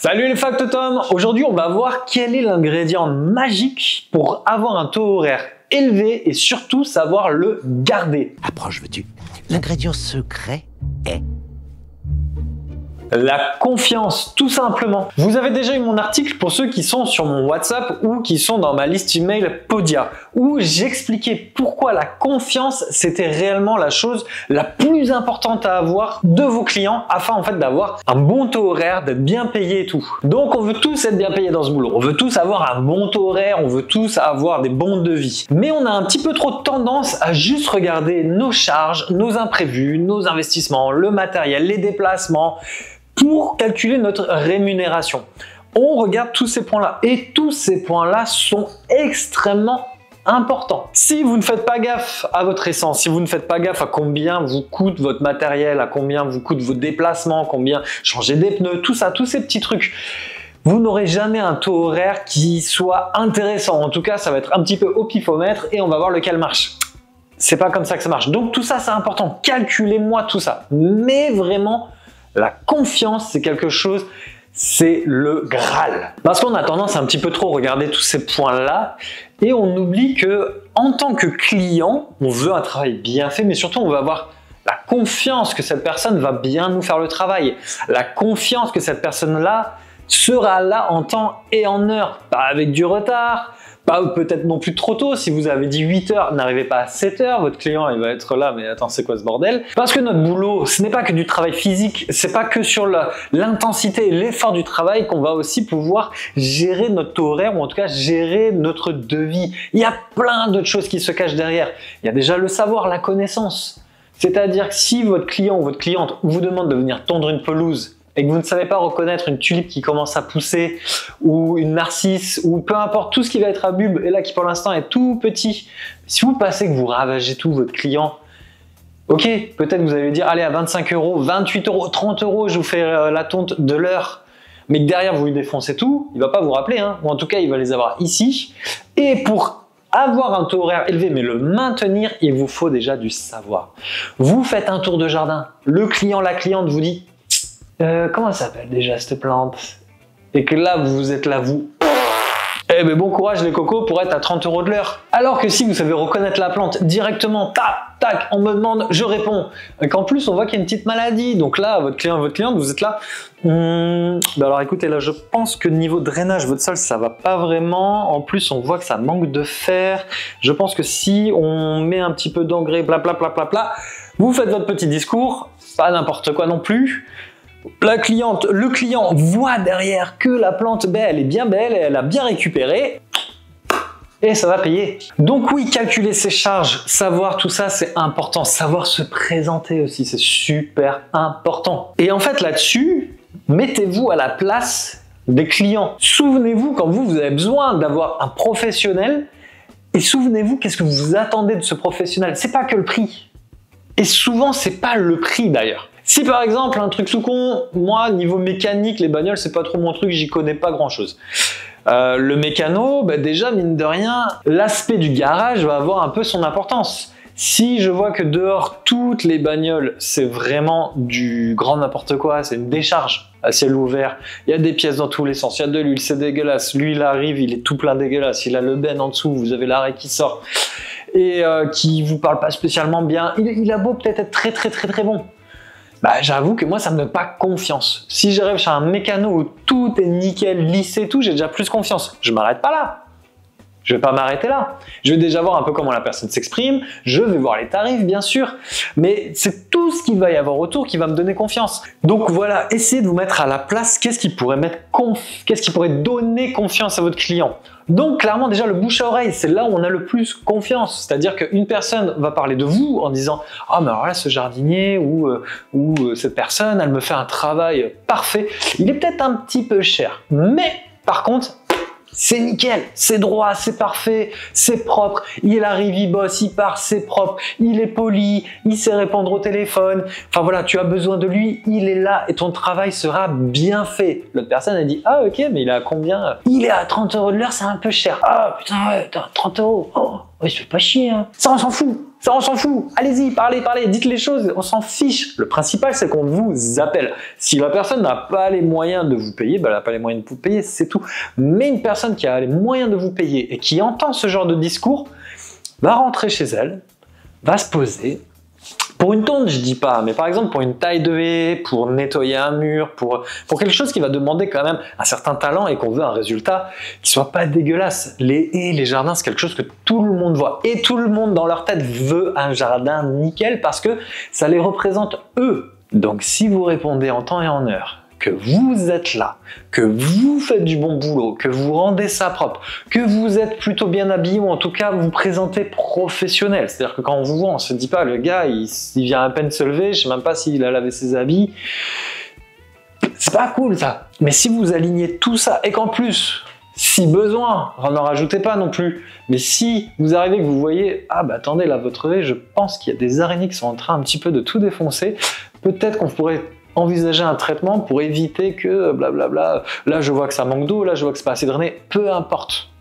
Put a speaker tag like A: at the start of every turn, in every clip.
A: Salut les factotums! Aujourd'hui on va voir quel est l'ingrédient magique pour avoir un taux horaire élevé et surtout savoir le garder.
B: Approche veux-tu? L'ingrédient secret est...
A: La confiance, tout simplement. Vous avez déjà eu mon article pour ceux qui sont sur mon WhatsApp ou qui sont dans ma liste email Podia, où j'expliquais pourquoi la confiance c'était réellement la chose la plus importante à avoir de vos clients afin en fait d'avoir un bon taux horaire, d'être bien payé et tout. Donc on veut tous être bien payés dans ce boulot, on veut tous avoir un bon taux horaire, on veut tous avoir des bons devis. Mais on a un petit peu trop tendance à juste regarder nos charges, nos imprévus, nos investissements, le matériel, les déplacements, pour calculer notre rémunération. On regarde tous ces points-là et tous ces points-là sont extrêmement importants. Si vous ne faites pas gaffe à votre essence, si vous ne faites pas gaffe à combien vous coûte votre matériel, à combien vous coûtent vos déplacements, combien changer des pneus, tout ça, tous ces petits trucs, vous n'aurez jamais un taux horaire qui soit intéressant. En tout cas, ça va être un petit peu au pifomètre et on va voir lequel marche. C'est pas comme ça que ça marche. Donc tout ça, c'est important. Calculez-moi tout ça. Mais vraiment, la confiance, c'est quelque chose, c'est le Graal. Parce qu'on a tendance à un petit peu trop regarder tous ces points-là et on oublie que en tant que client, on veut un travail bien fait, mais surtout on veut avoir la confiance que cette personne va bien nous faire le travail, la confiance que cette personne-là sera là en temps et en heure, pas avec du retard, pas peut-être non plus trop tôt. Si vous avez dit 8 heures, n'arrivez pas à 7 heures, votre client il va être là, mais attends, c'est quoi ce bordel? Parce que notre boulot, ce n'est pas que du travail physique, c'est pas que sur l'intensité et l'effort du travail qu'on va aussi pouvoir gérer notre taux horaire ou en tout cas gérer notre devis. Il y a plein d'autres choses qui se cachent derrière. Il y a déjà le savoir, la connaissance. C'est-à-dire que si votre client ou votre cliente vous demande de venir tondre une pelouse et que vous ne savez pas reconnaître une tulipe qui commence à pousser ou une narcisse ou peu importe tout ce qui va être à bulbe et là qui pour l'instant est tout petit, si vous passez que vous ravagez tout votre client, ok, peut-être vous allez lui dire allez à 25 euros, 28 euros, 30 euros, je vous fais la tonte de l'heure, mais que derrière vous lui défoncez tout, il va pas vous rappeler, hein, ou en tout cas il va les avoir ici. Et pour avoir un taux horaire élevé mais le maintenir, il vous faut déjà du savoir. Vous faites un tour de jardin, le client, la cliente vous dit comment ça s'appelle déjà cette plante? Et que là, vous êtes là, vous... Eh ben bon courage les cocos pour être à 30 euros de l'heure. Alors que si vous savez reconnaître la plante directement, tac, tac, on me demande, je réponds. Et qu'en plus, on voit qu'il y a une petite maladie. Donc là, votre client, votre cliente, vous êtes là. Ben alors écoutez, là, je pense que niveau drainage, votre sol, ça va pas vraiment. En plus, on voit que ça manque de fer. Je pense que si on met un petit peu d'engrais, bla bla bla bla bla, vous faites votre petit discours, pas n'importe quoi non plus. La cliente, le client voit derrière que la plante, ben, elle est bien belle, elle a bien récupéré et ça va payer. Donc oui, calculer ses charges, savoir tout ça, c'est important. Savoir se présenter aussi, c'est super important. Et en fait, là-dessus, mettez-vous à la place des clients. Souvenez-vous, quand vous avez besoin d'avoir un professionnel, et souvenez-vous, qu'est-ce que vous attendez de ce professionnel? C'est pas que le prix. Et souvent, c'est pas le prix d'ailleurs. Si par exemple, un truc sous con, moi, niveau mécanique, les bagnoles, c'est pas trop mon truc, j'y connais pas grand chose. Le mécano, bah déjà, mine de rien, l'aspect du garage va avoir un peu son importance. Si je vois que dehors, toutes les bagnoles, c'est vraiment du grand n'importe quoi, c'est une décharge à ciel ouvert, il y a des pièces dans tous les sens, il y a de l'huile, c'est dégueulasse, lui il arrive, il est tout plein dégueulasse, il a le ben en dessous, vous avez l'arrêt qui sort, et qui vous parle pas spécialement bien, il a beau peut-être être très bon. Bah, j'avoue que moi, ça me donne pas confiance. Si j'arrive chez un mécano où tout est nickel, lissé, tout, j'ai déjà plus confiance. Je m'arrête pas là. Je vais pas m'arrêter là. Je vais déjà voir un peu comment la personne s'exprime. Je vais voir les tarifs, bien sûr. Mais c'est tout ce qu'il va y avoir autour qui va me donner confiance. Donc voilà, essayez de vous mettre à la place. Qu'est-ce qui pourrait donner confiance à votre client? Donc clairement déjà le bouche à oreille, c'est là où on a le plus confiance. C'est-à-dire qu'une personne va parler de vous en disant « Ah mais alors là ce jardinier ou cette personne, elle me fait un travail parfait. Il est peut-être un petit peu cher, mais par contre c'est nickel, c'est droit, c'est parfait, c'est propre, il arrive, il bosse, il part, c'est propre, il est poli, il sait répondre au téléphone, enfin voilà, tu as besoin de lui, il est là et ton travail sera bien fait. » L'autre personne a dit « Ah ok, mais il est à combien? Il est à 30 euros de l'heure, c'est un peu cher. Ah putain ouais, 30 euros, oh, il se fait pas chier, hein. Ça on s'en fout. Ça, on s'en fout. Allez-y, parlez, dites les choses, on s'en fiche. Le principal, c'est qu'on vous appelle. Si la personne n'a pas les moyens de vous payer, ben, elle n'a pas les moyens de vous payer, c'est tout. Mais une personne qui a les moyens de vous payer et qui entend ce genre de discours, va rentrer chez elle, va se poser. Pour une tonte, je dis pas, mais par exemple pour une taille de haie, pour nettoyer un mur, pour quelque chose qui va demander quand même un certain talent et qu'on veut un résultat qui soit pas dégueulasse. Les haies, les jardins, c'est quelque chose que tout le monde voit. Et tout le monde dans leur tête veut un jardin nickel parce que ça les représente eux. Donc si vous répondez en temps et en heure, que vous êtes là, que vous faites du bon boulot, que vous rendez ça propre, que vous êtes plutôt bien habillé ou en tout cas vous vous présentez professionnel. C'est-à-dire que quand on vous voit, on se dit pas le gars il vient à peine se lever, je sais même pas s'il a lavé ses habits. C'est pas cool ça. Mais si vous alignez tout ça et qu'en plus, si besoin, n'en rajoutez pas non plus, mais si vous arrivez que vous voyez, ah bah attendez là votre haie, je pense qu'il y a des araignées qui sont en train un petit peu de tout défoncer, peut-être qu'on pourrait envisager un traitement pour éviter que blablabla, là je vois que ça manque d'eau, là je vois que c'est pas assez drainé, peu importe,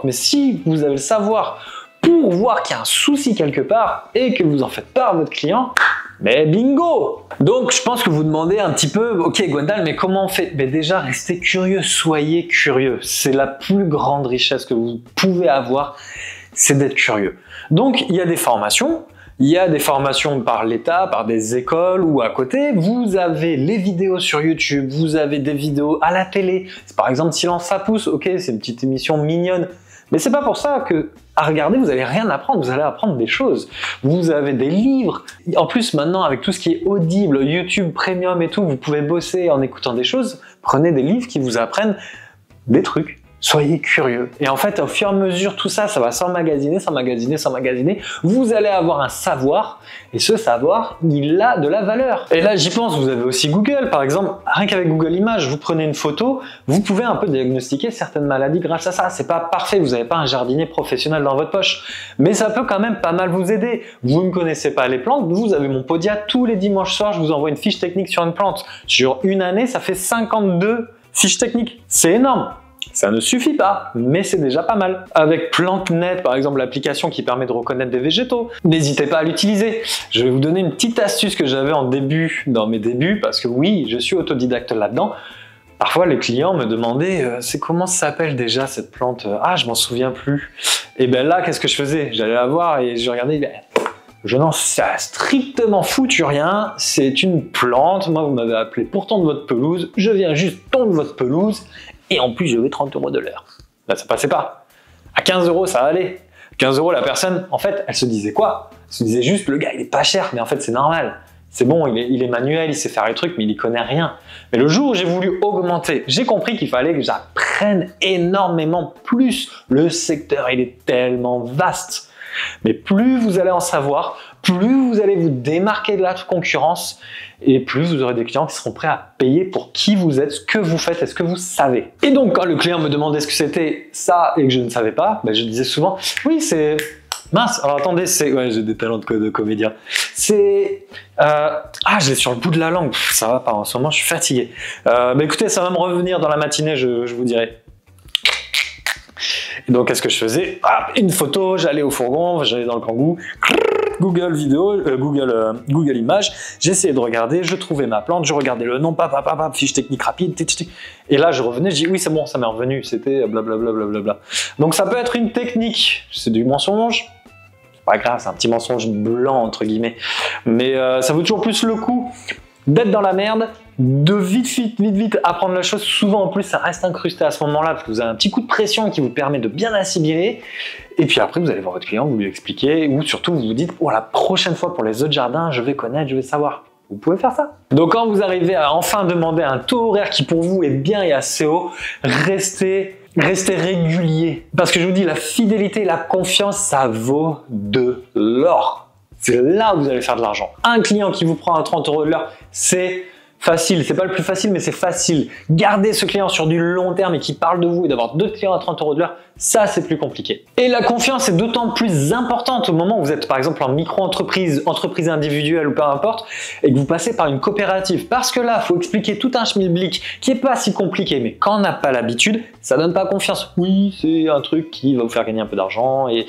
A: mais si vous avez le savoir pour voir qu'il y a un souci quelque part et que vous en faites part à votre client, mais bingo! Donc je pense que vous demandez un petit peu, ok Gwendal, mais comment on fait? Mais déjà restez curieux, soyez curieux, c'est la plus grande richesse que vous pouvez avoir, c'est d'être curieux. Donc il y a des formations. Il y a des formations par l'État, par des écoles ou à côté. Vous avez les vidéos sur YouTube, vous avez des vidéos à la télé. Par exemple, Silence ça pousse, ok, c'est une petite émission mignonne. Mais c'est pas pour ça que, à regarder, vous allez rien apprendre, vous allez apprendre des choses. Vous avez des livres. En plus, maintenant, avec tout ce qui est audible, YouTube Premium et tout, vous pouvez bosser en écoutant des choses. Prenez des livres qui vous apprennent des trucs. Soyez curieux. Et en fait, au fur et à mesure, tout ça, ça va s'emmagasiner. Vous allez avoir un savoir. Et ce savoir, il a de la valeur. Et là, j'y pense, vous avez aussi Google. Par exemple, rien qu'avec Google Images, vous prenez une photo, vous pouvez un peu diagnostiquer certaines maladies grâce à ça. C'est pas parfait, vous n'avez pas un jardinier professionnel dans votre poche. Mais ça peut quand même pas mal vous aider. Vous ne connaissez pas les plantes, vous avez mon Podia. Tous les dimanches soirs, je vous envoie une fiche technique sur une plante. Sur une année, ça fait 52 fiches techniques. C'est énorme. Ça ne suffit pas, mais c'est déjà pas mal. Avec PlanteNet, par exemple, l'application qui permet de reconnaître des végétaux, n'hésitez pas à l'utiliser. Je vais vous donner une petite astuce que j'avais dans mes débuts, parce que oui, je suis autodidacte là-dedans. Parfois, les clients me demandaient c'est comment ça s'appelle déjà cette plante? Ah, je m'en souviens plus. Et bien là, qu'est-ce que je faisais? J'allais la voir et je regardais, je n'en sais strictement foutu rien, c'est une plante, moi vous m'avez appelé pour tondre votre pelouse, je viens juste tondre votre pelouse, et en plus je vais 30 € de l'heure. Là ça passait pas. À 15 € ça allait. 15 € la personne, en fait, elle se disait quoi? Elle se disait juste le gars il est pas cher, mais en fait c'est normal. C'est bon, il est manuel, il sait faire les trucs, mais il y connaît rien. Mais le jour où j'ai voulu augmenter, j'ai compris qu'il fallait que j'apprenne énormément plus. Le secteur, il est tellement vaste. Mais plus vous allez en savoir, plus vous allez vous démarquer de la concurrence et plus vous aurez des clients qui seront prêts à payer pour qui vous êtes, ce que vous faites et ce que vous savez. Et donc, quand le client me demandait ce que c'était ça et que je ne savais pas, ben, je disais souvent, oui, c'est... Mince, alors attendez, c'est... Ouais, j'ai des talents de comédien. C'est... Ah, je l'ai sur le bout de la langue. Pff, ça va pas, en ce moment, je suis fatigué. Ben, écoutez, ça va me revenir dans la matinée, je vous dirai. Et donc, qu'est-ce que je faisais? Une photo, j'allais au fourgon, j'allais dans le kangou, Google vidéo, Google Images, j'essayais de regarder, je trouvais ma plante, je regardais le nom, fiche technique rapide, et là je revenais, je dis oui c'est bon, ça m'est revenu, c'était blablabla. Donc ça peut être une technique, c'est du mensonge, c'est pas grave, c'est un petit mensonge blanc entre guillemets, mais ça vaut toujours plus le coup d'être dans la merde, de vite apprendre la chose. Souvent en plus ça reste incrusté à ce moment-là parce que vous avez un petit coup de pression qui vous permet de bien assimiler et puis après vous allez voir votre client, vous lui expliquez ou surtout vous vous dites oh la prochaine fois pour les autres jardins je vais connaître, je vais savoir. Vous pouvez faire ça. Donc quand vous arrivez à enfin demander un taux horaire qui pour vous est bien et assez haut, restez régulier parce que je vous dis la fidélité, la confiance ça vaut de l'or. C'est là où vous allez faire de l'argent. Un client qui vous prend à 30 € de l'heure, c'est facile. C'est pas le plus facile, mais c'est facile. Garder ce client sur du long terme et qui parle de vous et d'avoir d'autres clients à 30 € de l'heure, ça c'est plus compliqué. Et la confiance est d'autant plus importante au moment où vous êtes par exemple en micro-entreprise, entreprise individuelle ou peu importe, et que vous passez par une coopérative. Parce que là, il faut expliquer tout un schmilblick qui est pas si compliqué, mais quand on n'a pas l'habitude, ça donne pas confiance. Oui, c'est un truc qui va vous faire gagner un peu d'argent et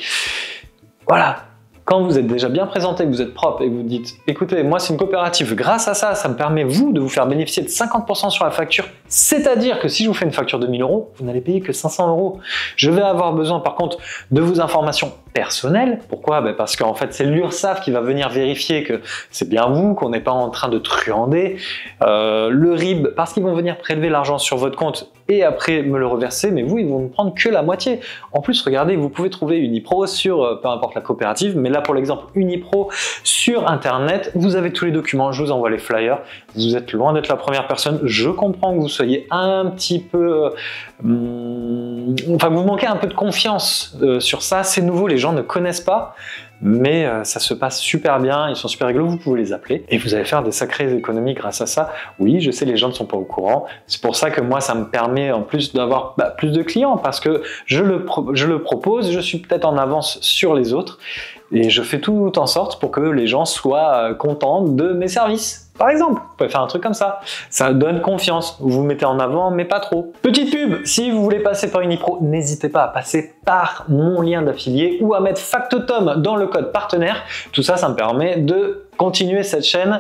A: voilà. Quand vous êtes déjà bien présenté, que vous êtes propre et que vous dites « Écoutez, moi c'est une coopérative, grâce à ça, ça me permet vous de vous faire bénéficier de 50% sur la facture. C'est-à-dire que si je vous fais une facture de 1000 €, vous n'allez payer que 500 €. Je vais avoir besoin par contre de vos informations personnelles. Pourquoi? Parce qu'en fait c'est l'URSSAF qui va venir vérifier que c'est bien vous, qu'on n'est pas en train de truander. Le RIB, parce qu'ils vont venir prélever l'argent sur votre compte et après me le reverser, mais vous, ils vont ne prendre que la moitié. En plus, regardez, vous pouvez trouver Unipro sur, peu importe la coopérative, mais là pour l'exemple Unipro sur Internet, vous avez tous les documents, je vous envoie les flyers, vous êtes loin d'être la première personne, je comprends que vous soyez un petit peu... enfin, vous manquez un peu de confiance sur ça, c'est nouveau, les gens ne connaissent pas, mais ça se passe super bien, ils sont super rigolos, vous pouvez les appeler et vous allez faire des sacrées économies grâce à ça. Oui, je sais, les gens ne sont pas au courant, c'est pour ça que moi ça me permet en plus d'avoir plus de clients parce que je le propose, je suis peut-être en avance sur les autres et je fais tout en sorte pour que les gens soient contents de mes services. Par exemple, vous pouvez faire un truc comme ça. Ça donne confiance. Vous vous mettez en avant, mais pas trop. Petite pub, si vous voulez passer par Unipro, n'hésitez pas à passer par mon lien d'affilié ou à mettre Factotum dans le code partenaire. Tout ça, ça me permet de continuer cette chaîne.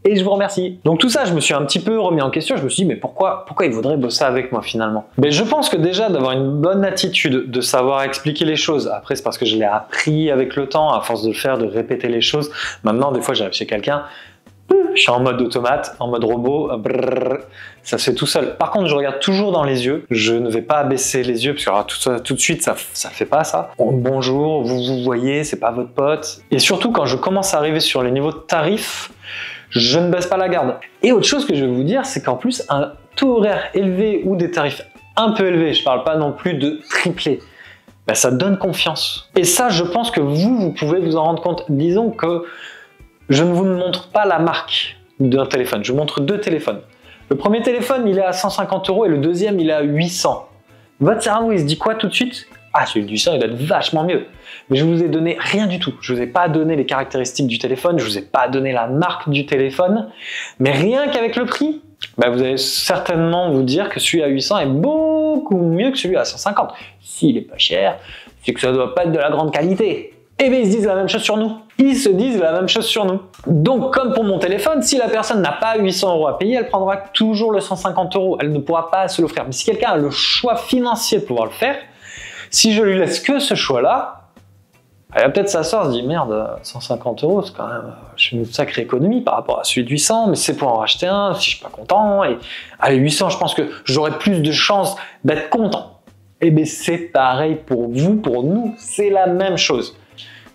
A: Et je vous remercie. Donc tout ça, je me suis un petit peu remis en question. Je me suis dit, mais pourquoi il voudrait bosser avec moi finalement? Mais je pense que déjà d'avoir une bonne attitude, de savoir expliquer les choses. Après, c'est parce que je l'ai appris avec le temps, à force de le faire, de répéter les choses. Maintenant, des fois, j'arrive chez quelqu'un, je suis en mode automate, en mode robot, brrr, ça se fait tout seul. Par contre, je regarde toujours dans les yeux. Je ne vais pas abaisser les yeux parce que tout de suite, ça fait pas ça. Bonjour, vous voyez, c'est pas votre pote. Et surtout, quand je commence à arriver sur les niveaux de tarifs, je ne baisse pas la garde. Et autre chose que je vais vous dire, c'est qu'en plus, un taux horaire élevé ou des tarifs un peu élevés, je parle pas non plus de tripler, ça donne confiance. Et ça, je pense que vous pouvez vous en rendre compte. Disons que je ne vous montre pas la marque d'un téléphone, je vous montre deux téléphones. Le premier téléphone, il est à 150 € et le deuxième, il est à 800. Votre cerveau, il se dit quoi tout de suite? Ah, celui de 800, il doit être vachement mieux. Mais je vous ai donné rien du tout. Je vous ai pas donné les caractéristiques du téléphone, je vous ai pas donné la marque du téléphone. Mais rien qu'avec le prix, vous allez certainement vous dire que celui à 800 est beaucoup mieux que celui à 150. S'il est pas cher, c'est que ça doit pas être de la grande qualité. Et bien ils se disent la même chose sur nous. Ils se disent la même chose sur nous. Donc comme pour mon téléphone, si la personne n'a pas 800 € à payer, elle prendra toujours le 150 €. Elle ne pourra pas se l'offrir. Mais si quelqu'un a le choix financier de pouvoir le faire, si je lui laisse que ce choix-là, elle va peut-être s'asseoir, se dit merde, 150 €, c'est quand même une sacrée économie par rapport à celui de 800, mais c'est pour en racheter un, si je suis pas content. Et allez, 800, je pense que j'aurai plus de chances d'être content. Et bien c'est pareil pour vous, pour nous, c'est la même chose.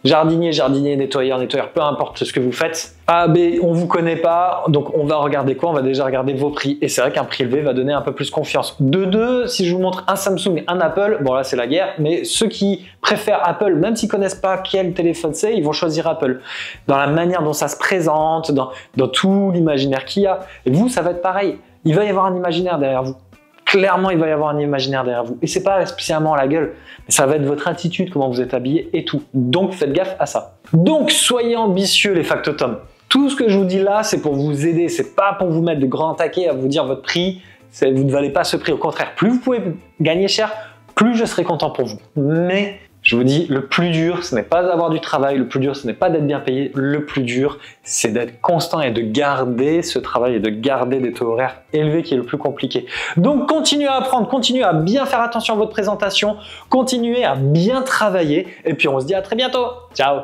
A: Jardinier, nettoyeur, peu importe ce que vous faites. Ah ben on vous connaît pas, donc on va regarder quoi? On va déjà regarder vos prix. Et c'est vrai qu'un prix élevé va donner un peu plus confiance. De deux, si je vous montre un Samsung et un Apple, bon là c'est la guerre, mais ceux qui préfèrent Apple, même s'ils connaissent pas quel téléphone c'est, ils vont choisir Apple. Dans la manière dont ça se présente, dans tout l'imaginaire qu'il y a. Et vous, ça va être pareil. Il va y avoir un imaginaire derrière vous. Clairement, il va y avoir un imaginaire derrière vous. Et c'est pas spécialement la gueule, mais ça va être votre attitude, comment vous êtes habillé et tout. Donc, faites gaffe à ça. Donc, soyez ambitieux, les factotums. Tout ce que je vous dis là, c'est pour vous aider. C'est pas pour vous mettre de grands taquets à vous dire votre prix. Vous ne valez pas ce prix. Au contraire, plus vous pouvez gagner cher, plus je serai content pour vous. Mais je vous dis, le plus dur, ce n'est pas d'avoir du travail, le plus dur, ce n'est pas d'être bien payé, le plus dur, c'est d'être constant et de garder ce travail et de garder des taux horaires élevés qui est le plus compliqué. Donc, continuez à apprendre, continuez à bien faire attention à votre présentation, continuez à bien travailler et puis on se dit à très bientôt. Ciao!